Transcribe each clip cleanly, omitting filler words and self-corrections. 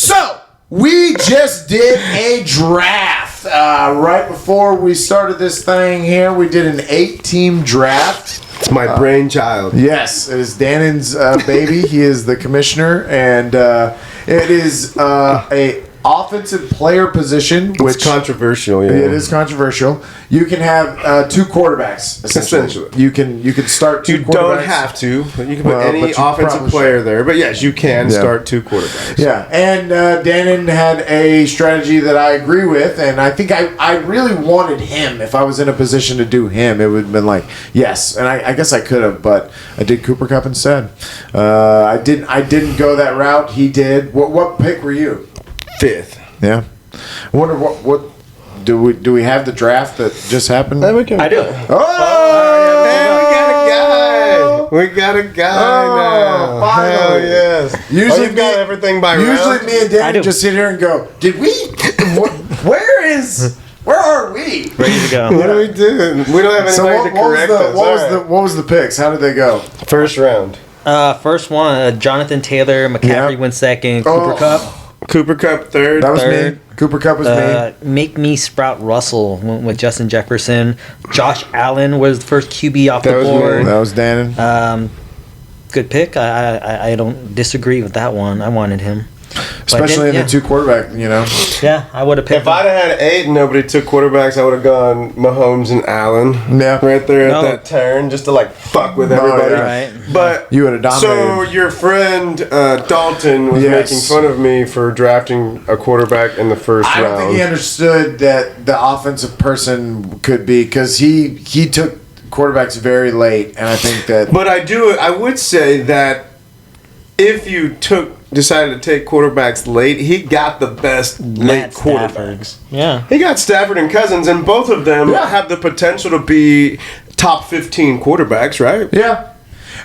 So, we just did a draft. Right before we started this thing here, we did an 8-team draft. It's my brainchild. Yes, it is Dannon's baby. He is the commissioner, and it is a offensive player position, which it's controversial. Yeah, it is controversial. You can have 2 quarterbacks. Essentially, you can start 2 quarterbacks. You don't have to, but you can put any offensive player there. But yes, you can start 2 quarterbacks. Yeah, and Dannon had a strategy that I agree with, and I think I really wanted him. If I was in a position to do him, it would have been like, yes. And I guess I could have, but I did Cooper Kupp instead. I didn't go that route. He did. What pick were you? 5th. Yeah. I wonder what do we have the draft that just happened? I do. We got a guy now. Finally. Hell yes. Usually you've got everything by round. Usually me and Dan just sit here and go, did we? Where are we? Ready to go. What are we doing? We don't have anybody to correct us. What was the picks? How did they go? First round. First one, Jonathan Taylor. McCaffrey went second. Cooper Kupp. Cooper Kupp third. That was me. Cooper Kupp was me. Make me Sprout Russell went with Justin Jefferson. Josh Allen was the first QB off the board. That was Dannon. Good pick. I don't disagree with that one. I wanted him. Especially in the 2 quarterback, Yeah, I would have picked If I'd have had 8 and nobody took quarterbacks, I would have gone Mahomes and Allen. Yeah. Right there at that turn, just to fuck with everybody. Right. But you would have dominated. So your friend Dalton was making fun of me for drafting a quarterback in the first round. I don't think he understood that the offensive person could be, because he took quarterbacks very late, and I think that. But I would say that if you decided to take quarterbacks late, he got the best late quarterbacks. Yeah. He got Stafford and Cousins, and both of them have the potential to be top 15 quarterbacks, right? Yeah.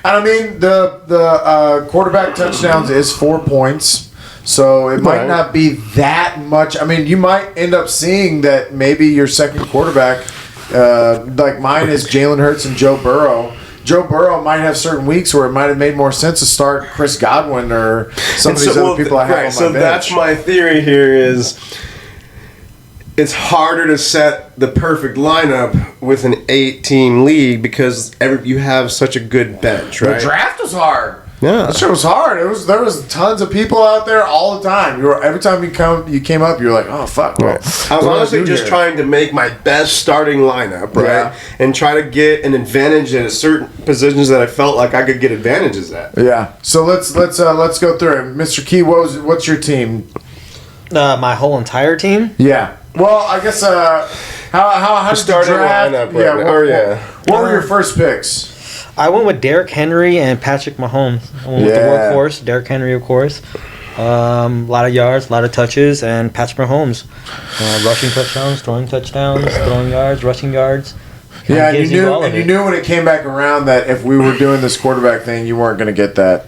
And I mean, the quarterback touchdowns is 4 points. So it might not be that much. I mean, you might end up seeing that maybe your second quarterback, like mine is Jalen Hurts and Joe Burrow. Joe Burrow might have certain weeks where it might have made more sense to start Chris Godwin or some of these other people I have on my so bench. That's my theory here is it's harder to set the perfect lineup with an 8-team league because you have such a good bench, right? The draft was hard. Yeah, that shit was hard. There was tons of people out there all the time. Every time you came up, you were like, oh fuck. Well, I was honestly just trying to make my best starting lineup, right, and try to get an advantage at certain positions that I felt like I could get advantages at. Yeah. So let's go through it, Mr. Key. What's your team? My whole entire team. Yeah. Well, I guess how did you draft? Lineup right What were your first picks? I went with Derrick Henry and Patrick Mahomes. I went with the workhorse, Derrick Henry, of course. A lot of yards, a lot of touches, and Patrick Mahomes. Rushing touchdowns, throwing yards, rushing yards. Yeah, and you knew when it came back around that if we were doing this quarterback thing, you weren't going to get that.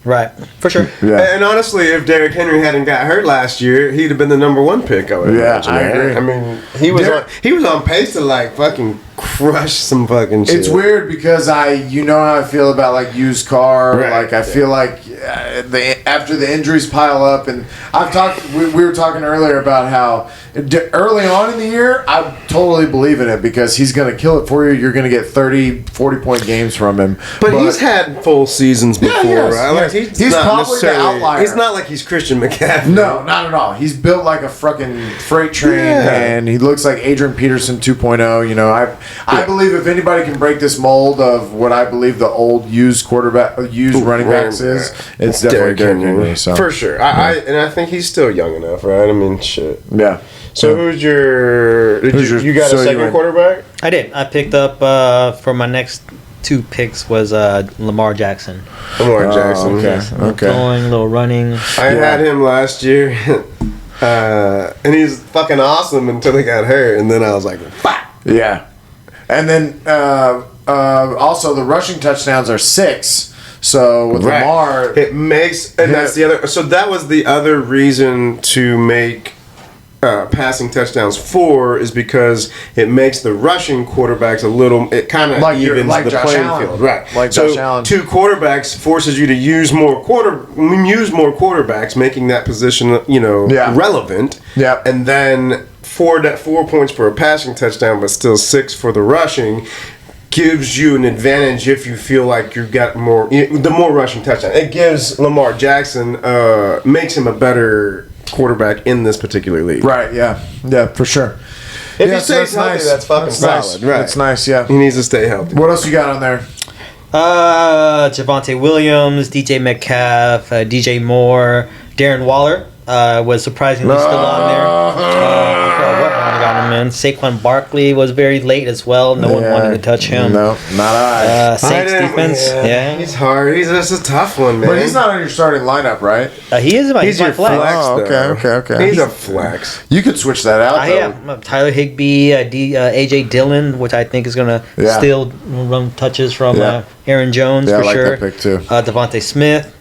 Right, for sure. Yeah. And honestly, if Derrick Henry hadn't got hurt last year, he'd have been the number 1 pick. I would imagine. I agree. I mean, he was on pace to fucking crush some fucking shit. It's weird because you know how I feel about used car. Right. I feel like after the injuries pile up, and we were talking earlier about how early on in the year I totally believe in it because he's going to kill it for you. You're going to get 30, 40-point games from him. But he's had full seasons before, right? He's probably the outlier. He's not like he's Christian McCaffrey. No, not at all. He's built like a fucking freight train, and he looks like Adrian Peterson 2.0. I believe if anybody can break this mold of what I believe the old used running backs is, it's definitely Derrick Henry. So. For sure. I think he's still young enough, right? I mean, shit. Yeah. So who's your... You got a second quarterback? I did. I picked up for my next 2 picks was Lamar Jackson. Okay. Throwing, a little running. I had him last year, and he's fucking awesome until he got hurt, and then I was like, fuck. Yeah. And then also the rushing touchdowns are 6. So with Lamar, it makes, and that's the other. So that was the other reason to make passing touchdowns for is because it makes the rushing quarterbacks a little. It kind of evens the Josh playing Allen. field, right? Like so Josh Allen. 2 quarterbacks forces you to use more quarterbacks, making that position relevant. Yeah. And then 4 points for a passing touchdown, but still 6 for the rushing. Gives you an advantage if you feel like you've got the more rushing touchdown. It gives Lamar Jackson, makes him a better quarterback in this particular league. Right, yeah. Yeah, for sure. If he stays healthy, that's fucking solid. Right. That's nice, yeah. He needs to stay healthy. What else you got on there? Javonte Williams, DJ Metcalf, DJ Moore, Darren Waller was surprisingly still on there. I forgot what round I got him in. Saquon Barkley was very late as well. No one wanted to touch him. No, not I. Saints defense, yeah. He's hard. He's just a tough one, man. But he's not on your starting lineup, right? He's my He's your flex. flex. Oh, okay. He's a flex. You could switch that out, though. Yeah, Tyler Higbee, AJ Dillon, which I think is going to steal run touches from Aaron Jones for I like sure. that pick too. Devontae Smith.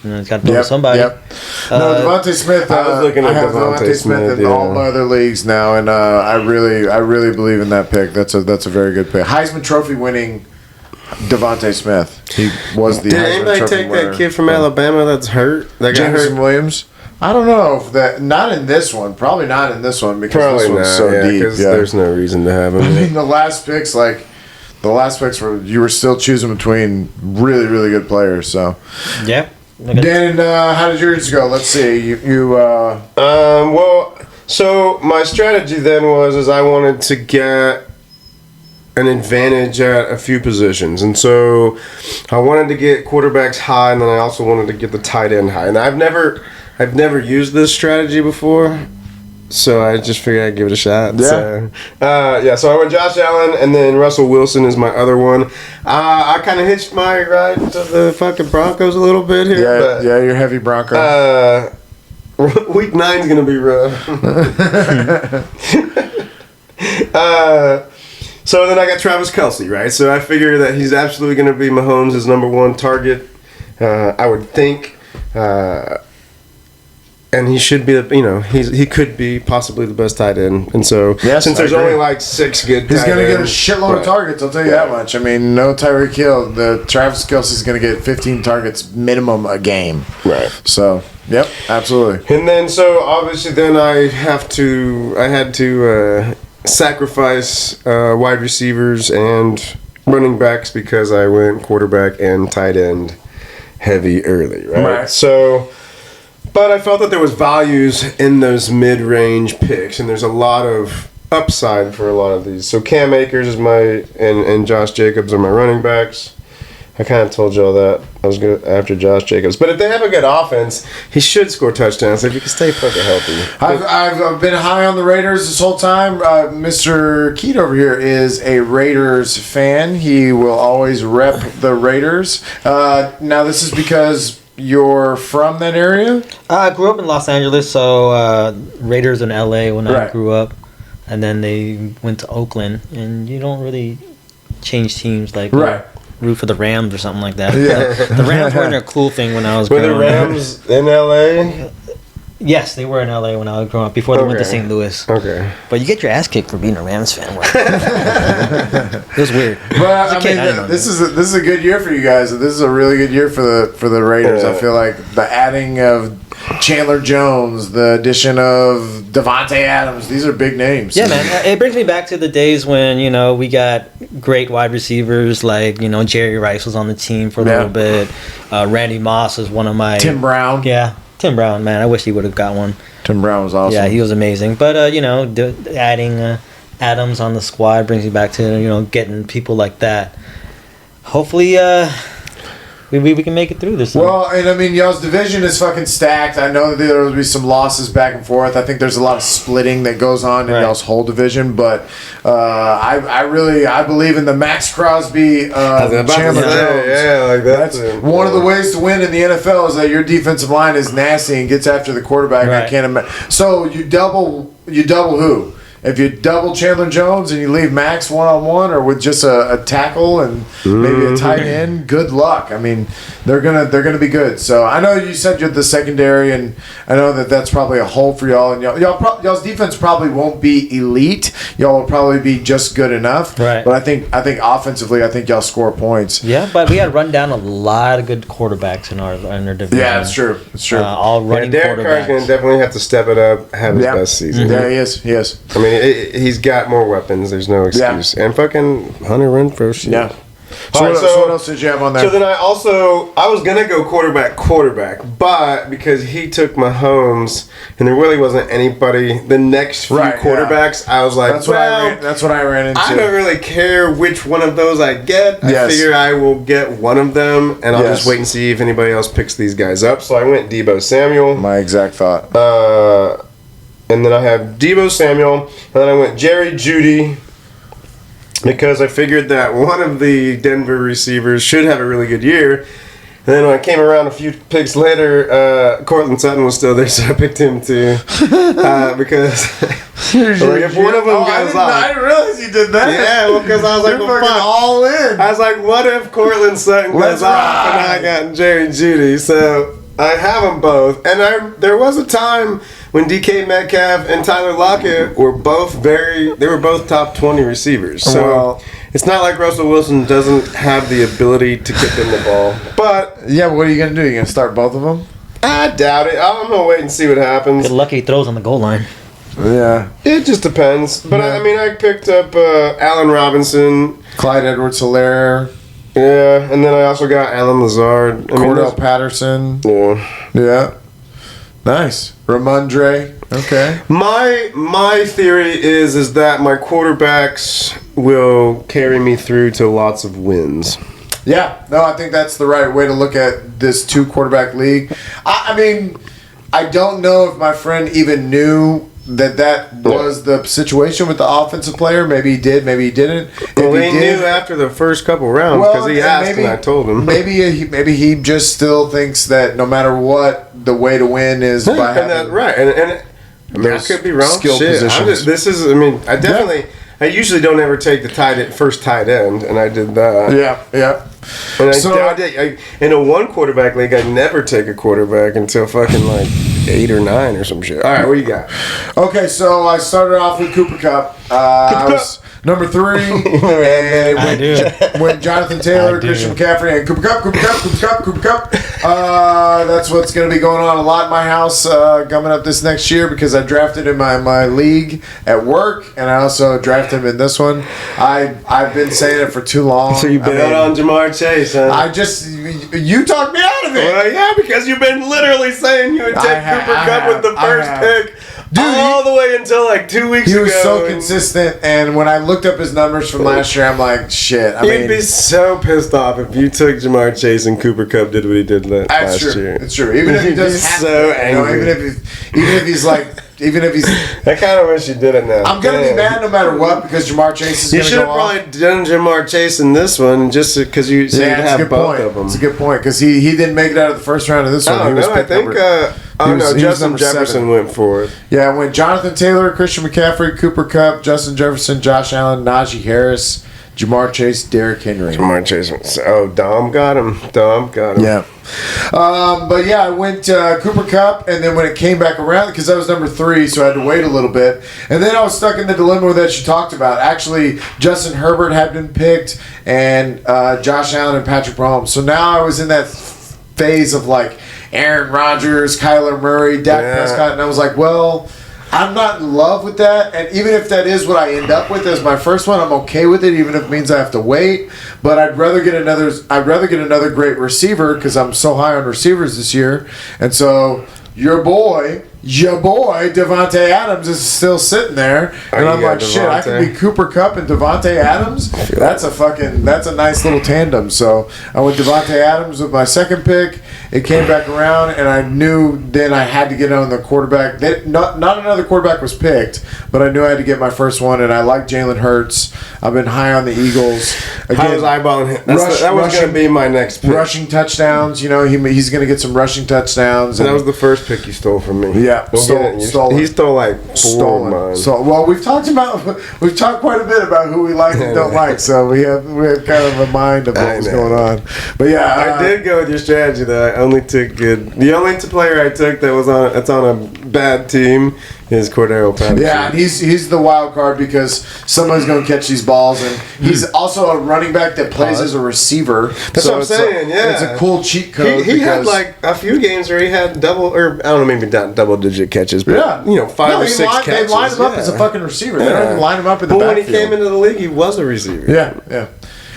He's got to throw somebody. No, Devontae Smith. I was looking at have Devontae Smith in all my other leagues now, and I really believe in that pick. That's a very good pick. Heisman Trophy winning Devontae Smith. He was the Did Heisman anybody Trophy take winner. that kid from Alabama that's hurt? That got Jameson hurt? Williams. I don't know if that. Not in this one. Probably not in this one because Probably this one's not. so deep. Because there's no reason to have him. I mean, the last picks were you were still choosing between really good players. So Yeah. Dan, how did yours go? Let's see. Well, so my strategy then was I wanted to get an advantage at a few positions, and so I wanted to get quarterbacks high, and then I also wanted to get the tight end high. And I've never used this strategy before, so I just figured I'd give it a shot. Yeah. So I went Josh Allen, and then Russell Wilson is my other one. I kind of hitched my ride to the fucking Broncos a little bit here. Yeah, you're heavy Bronco. Week 9's gonna be rough. So then I got Travis Kelce, right? So I figure that he's absolutely gonna be Mahomes' number 1 target. I would think. And he should be, he could be possibly the best tight end. And so, since there's only like 6 good he's tight going to get a ends, shitload of targets, I'll tell you that much. I mean, no Tyreek Hill. The Travis Kelce's going to get 15 targets minimum a game. Right. So, yep, absolutely. And then, so obviously, then I had to sacrifice wide receivers and running backs because I went quarterback and tight end heavy early, right? So. But I felt that there was values in those mid-range picks, and there's a lot of upside for a lot of these. So Cam Akers is and Josh Jacobs are my running backs. I kind of told y'all that I was good after Josh Jacobs. But if they have a good offense, he should score touchdowns if he can stay fucking healthy. I've been high on the Raiders this whole time. Mr. Kiet over here is a Raiders fan. He will always rep the Raiders. Now, this is because you're from that area? I grew up in Los Angeles, so Raiders in LA when I grew up. And then they went to Oakland, and you don't really change teams like root for the Rams or something like that. The Rams weren't a cool thing when I was growing up. Were the Rams in LA? Yes, they were in LA when I was growing up, before they went to St. Louis. Okay. But you get your ass kicked for being a Rams fan. It was weird. But I mean, this is a good year for you guys. This is a really good year for the Raiders. I feel like the adding of Chandler Jones, the addition of Devontae Adams, these are big names. Yeah, man. It brings me back to the days when, we got great wide receivers like, Jerry Rice was on the team for a little bit. Randy Moss is one of my... Tim Brown. Yeah. Tim Brown, man, I wish he would have got one. Tim Brown was awesome. Yeah, he was amazing. But adding Adams on the squad brings me back to getting people like that. Hopefully, we can make it through this. Well, and I mean, y'all's division is fucking stacked. I know that there will be some losses back and forth. I think there's a lot of splitting that goes on in y'all's whole division. But I believe in the Max Crosby, Chandler Jones. Yeah, like that. That's one of the ways to win in the NFL is that your defensive line is nasty and gets after the quarterback. Right. I can't imagine. So you double who? if you double Chandler Jones and you leave Max one-on-one or with just a tackle and maybe a tight end, good luck. I mean, they're gonna be good. So I know you said you're the secondary, and I know that's probably a hole for y'all. And y'all's defense probably won't be elite. Y'all will probably be just good enough. Right. But I think offensively, I think y'all score points. Yeah, but we had run down a lot of good quarterbacks in our division. Yeah, it's true. It's true. All running Derek Carr's going quarterbacks. to definitely have to step it up, have his best season. Yeah, he is. He is. I mean, he's got more weapons. There's no excuse. And fucking Hunter Renfrow. Shit. Yeah. So, All right, what else did you have on there? So then I was gonna go quarterback, but because he took Mahomes and there really wasn't anybody the next few quarterbacks, I was like, that's what I ran into. I don't really care which one of those I get. I figure I will get one of them, and I'll just wait and see if anybody else picks these guys up. So I went Deebo Samuel. My exact thought. And then I have Deebo Samuel, and then I went Jerry Jeudy. Because I figured that one of the Denver receivers should have a really good year. And then when I came around a few picks later, Cortland Sutton was still there, so I picked him too. Because if one of them goes off. I didn't realize you did that. Yeah, well, because I was like, well, fuck. All in. I was like, what if Cortland Sutton goes off and I got Jerry Jeudy? So I have them both. And there was a time when DK Metcalf and Tyler Lockett were both top 20 receivers. So it's not like Russell Wilson doesn't have the ability to get them the ball. But yeah, what are you gonna do? You gonna start both of them? I doubt it. I'm gonna wait and see what happens. Good luck he throws on the goal line. Yeah, it just depends. But I mean, I picked up Allen Robinson, Clyde Edwards-Helaire. Yeah, and then I also got Alan Lazard, Cordell Patterson. Yeah. Nice. Ramondre. Okay. My theory is that my quarterbacks will carry me through to lots of wins. Yeah. No, I think that's the right way to look at this 2-quarterback league. I mean, I don't know if my friend even knew that was the situation with the offensive player. Maybe he did, maybe he didn't. Well, he knew after the first couple rounds because he asked and I told him. Maybe he just still thinks that no matter what, the way to win is by having and I mean, I could be wrong. Skill positions. I usually don't ever take the first tight end, and I did that. Yeah. And in a 1-quarterback league, I never take a quarterback until fucking like 8 or 9 or some shit. All right, what you got? Okay, so I started off with Cooper Kupp. I was number 3, and it went Jonathan Taylor, Christian McCaffrey, and Cooper Kupp. That's what's going to be going on a lot in my house coming up this next year because I drafted in my league at work, and I also drafted him in this one. I've been saying it for too long. So you bet on Jamar Chase, huh? You talked me out of it. Well, yeah, because you've been literally saying you would take Cooper Kupp with the first pick. Dude, all the way until like 2 weeks ago. He was so consistent, and when I looked up his numbers from last year, I'm like, shit. You'd be so pissed off if you took Jamar Chase and Cooper Kupp did what he did last year. It's true. Even if he doesn't so angry. Even if he's I kind of wish you did it now. I'm going to be mad no matter what because Jamar Chase is going to go off. You should have probably done Jamar Chase in this one just because you'd have both of them. It's a good point because he didn't make it out of the first round of this one. Justin Jefferson went for it. Yeah, I went Jonathan Taylor, Christian McCaffrey, Cooper Kupp, Justin Jefferson, Josh Allen, Najee Harris, Jamar Chase, Derrick Henry. Jamar Chase. Dom got him. Yeah. But yeah, I went Cooper Kupp, and then when it came back around, because I was number 3, so I had to wait a little bit. And then I was stuck in the dilemma that you talked about. Actually, Justin Herbert had been picked, and Josh Allen and Patrick Mahomes. So now I was in that phase of like Aaron Rodgers, Kyler Murray, Dak Prescott, and I was like, well, I'm not in love with that, and even if that is what I end up with as my first one, I'm okay with it, even if it means I have to wait. But I'd rather get another great receiver because I'm so high on receivers this year. And so your boy Devontae Adams is still sitting there, and I'm like, shit, I could be Cooper Kupp and Devontae Adams. That's a nice little tandem. So I went Devontae Adams with my second pick, it came back around, and I knew then I had to get on the quarterback. Not another quarterback was picked, but I knew I had to get my first one, and I like Jalen Hurts. I've been high on the Eagles. Again, I was eyeballing him. That was going to be my next pick. Rushing touchdowns. You know, he's going to get some rushing touchdowns. That was the first pick you stole from me. Yeah, stolen. He stole like four of mine. So, well, we've talked quite a bit about who we like and don't like. So we have kind of a mind of what's going on. But yeah, I did go with your strategy though. I only took good. The only player I took that's on a bad team is Cordero Patterson. Yeah, and he's the wild card because somebody's going to catch these balls, and he's also a running back that plays as a receiver. That's what I'm saying. It's a cool cheat code. He had like a few games where he had maybe not double-digit catches, but 5 or 6 catches. They line him up as a fucking receiver. They don't even line him up in the backfield. When he came into the league, he was a receiver. Yeah.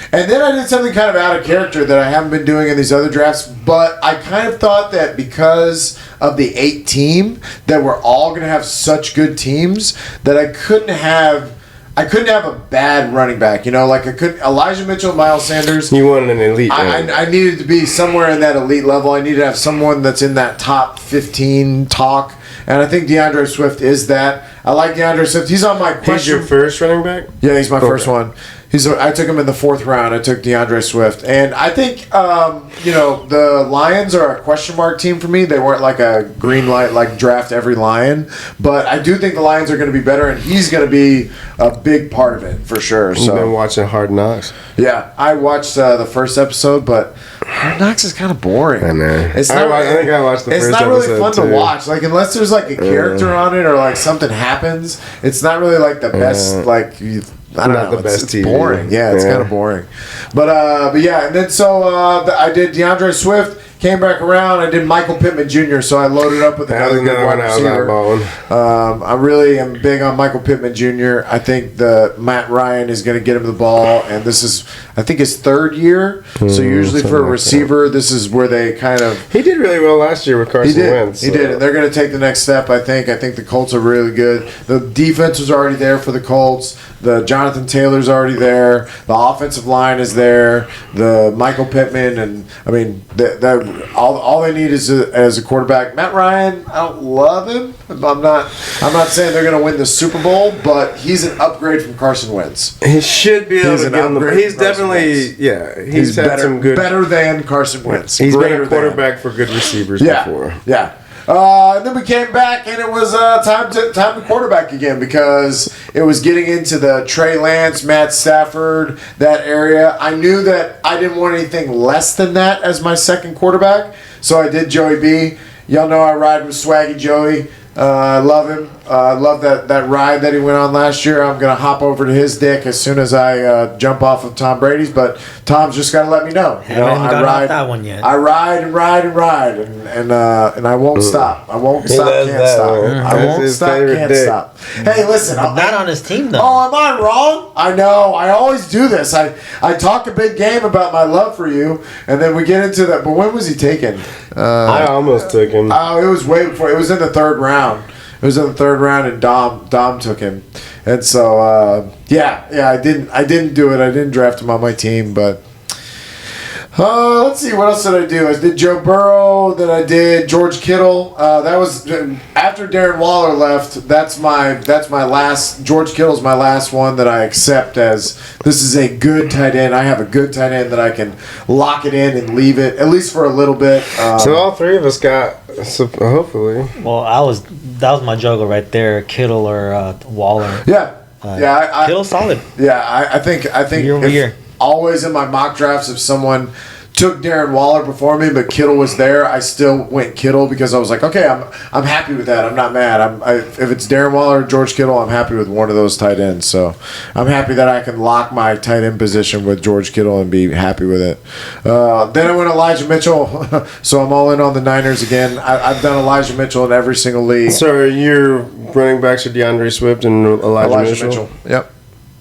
And then I did something kind of out of character that I haven't been doing in these other drafts, but I kind of thought that because of the 8 team, that we're all going to have such good teams that I couldn't have a bad running back. Elijah Mitchell, Miles Sanders. You wanted an elite. I needed to be somewhere in that elite level. I needed to have someone that's in that top 15 talk. And I think DeAndre Swift is that. I like DeAndre Swift. He's on my question. He's your first running back? Yeah, he's my first one. I took him in the 4th round. I took DeAndre Swift. And I think, the Lions are a question mark team for me. They weren't like a green light, like draft every Lion. But I do think the Lions are going to be better, and he's going to be a big part of it for sure. You've been watching Hard Knocks? Yeah, I watched the first episode, but Hard Knocks is kind of boring. I know. I think I watched the first episode. It's not really fun to watch. Like, unless there's like a character on it or like something happens, it's not really like the best, I don't know. It's boring. Yeah, it's kind of boring. But yeah, and then I did DeAndre Swift. Came back around. I did Michael Pittman Jr., so I loaded up with another good wide receiver. I really am big on Michael Pittman Jr. I think Matt Ryan is going to get him the ball, and this is, I think, his 3rd year. So usually for a receiver, this is where they kind of... He did really well last year with Carson Wentz. He did, and they're going to take the next step, I think. I think the Colts are really good. The defense was already there for the Colts. The Jonathan Taylor's already there. The offensive line is there. The Michael Pittman, and I mean, all they need is as a quarterback. Matt Ryan, I don't love him. I'm not saying they're going to win the Super Bowl, but he's an upgrade from Carson Wentz. He should be able to get him. He's definitely, he's had some good, better than Carson Wentz. He's been a quarterback for good receivers before. Yeah. And then we came back, and it was time to quarterback again because it was getting into the Trey Lance, Matt Stafford, that area. I knew that I didn't want anything less than that as my second quarterback, so I did Joey B. Y'all know I ride with Swaggy Joey. I love him. I love that ride that he went on last year. I'm going to hop over to his dick as soon as I jump off of Tom Brady's, but Tom's just got to let me know. I ride that one yet. I ride, and I won't stop. I won't stop, can't stop. I won't stop, can't stop. Hey, listen. Not on his team, though. Oh, am I wrong? I know. I always do this. I talk a big game about my love for you, and then we get into that. But when was he taken? I almost took him. Oh, it was way before. It was in the 3rd round. It was in the 3rd round, and Dom took him, and so I didn't do it. I didn't draft him on my team, but let's see, what else did I do? I did Joe Burrow, then I did George Kittle. That was after Darren Waller left. That's my last. George Kittle's my last one that I accept as this is a good tight end. I have a good tight end that I can lock it in and leave it at least for a little bit. So all 3 of us got. Hopefully. Well, that was my juggle right there, Kittle or Waller. Yeah. Kittle's solid. Yeah, I think year over year. Always in my mock drafts, if someone took Darren Waller before me, but Kittle was there, I still went Kittle because I was like, okay, I'm happy with that. I'm not mad. If it's Darren Waller or George Kittle, I'm happy with one of those tight ends. So I'm happy that I can lock my tight end position with George Kittle and be happy with it. Then I went Elijah Mitchell, so I'm all in on the Niners again. I've done Elijah Mitchell in every single league. So your running backs are DeAndre Swift and Elijah Mitchell? Yep.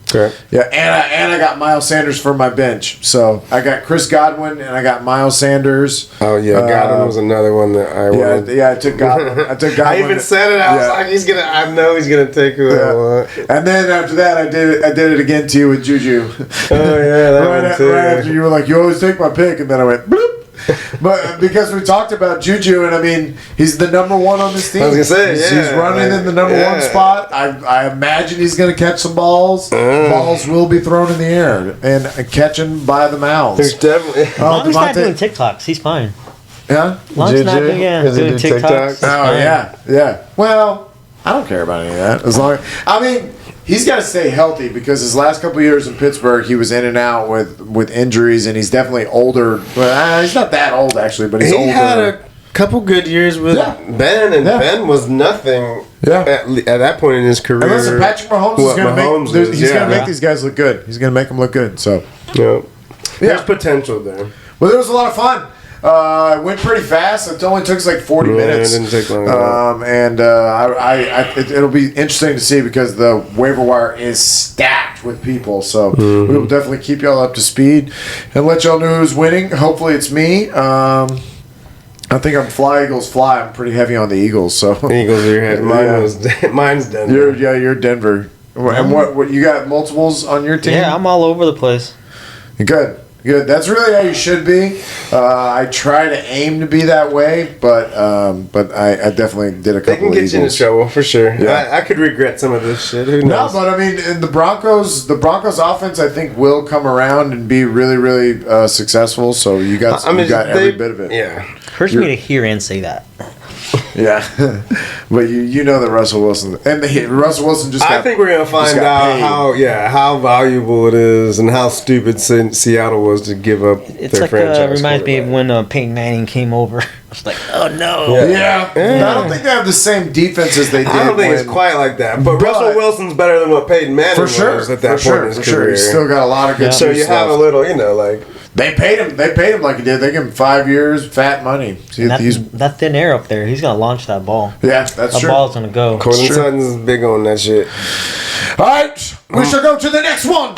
Okay. Yeah, and I got Miles Sanders for my bench. So I got Chris Godwin and I got Miles Sanders. Oh yeah, Godwin was another one that I wanted. Yeah, I took Godwin. I even said it. I was like, I know he's gonna take who I want. And then after that, I did it again to you with Juju. Oh yeah, that one too. Right after you were like, you always take my pick, and then I went bloop. But because we talked about Juju, and I mean, he's the number one on this team. I was gonna say, he's running in the number one spot. I imagine he's going to catch some balls. Balls will be thrown in the air and catching by the mouths. There's definitely. As long as he's not doing TikToks, he's fine. Yeah? As long as he's not doing TikToks. Oh, yeah. Well, I don't care about any of that. As long I mean, he's got to stay healthy because his last couple of years in Pittsburgh, he was in and out with injuries, and he's definitely older. Well, he's not that old, actually, but he's older. He had a couple good years with Ben, and Ben was nothing at that point in his career. And listen, Patrick Mahomes is going to make these guys look good. He's going to make them look good. So, there's potential there. Well, it was a lot of fun. It went pretty fast. It only took us like 40 minutes. It didn't take long. It'll be interesting to see because the waiver wire is stacked with people. So we will definitely keep y'all up to speed and let y'all know who's winning. Hopefully it's me. I think I'm Fly Eagles Fly. I'm pretty heavy on the Eagles. So Eagles are your head. Mine's Denver. You're Denver. And what you got multiples on your team? Yeah, I'm all over the place. Good. That's really how you should be. I try to aim to be that way, but I definitely did a couple. They can get you into trouble for sure. Yeah. I could regret some of this shit. Who knows? No, but I mean, in the Broncos offense, I think will come around and be really, really successful. So you got every bit of it. Yeah, hurts me to hear and say that. Yeah, but you know that Russell Wilson Russell Wilson just. I think we're gonna find out how valuable it is and how stupid Seattle was to give up. It's their like franchise reminds me of when Peyton Manning came over. It's like, oh no. Yeah. I don't think they have the same defense as they did. I don't think it's quite like that. But Russell Wilson's better than what Peyton Manning was at that point in his career. He's still got a lot of good. So you have a little, like. They paid him like he did. They give him 5 years, fat money. That thin air up there, he's gonna launch that ball. Yeah, that's true. That ball's gonna go. Courtland Sutton's big on that shit. All right, we shall go to the next one.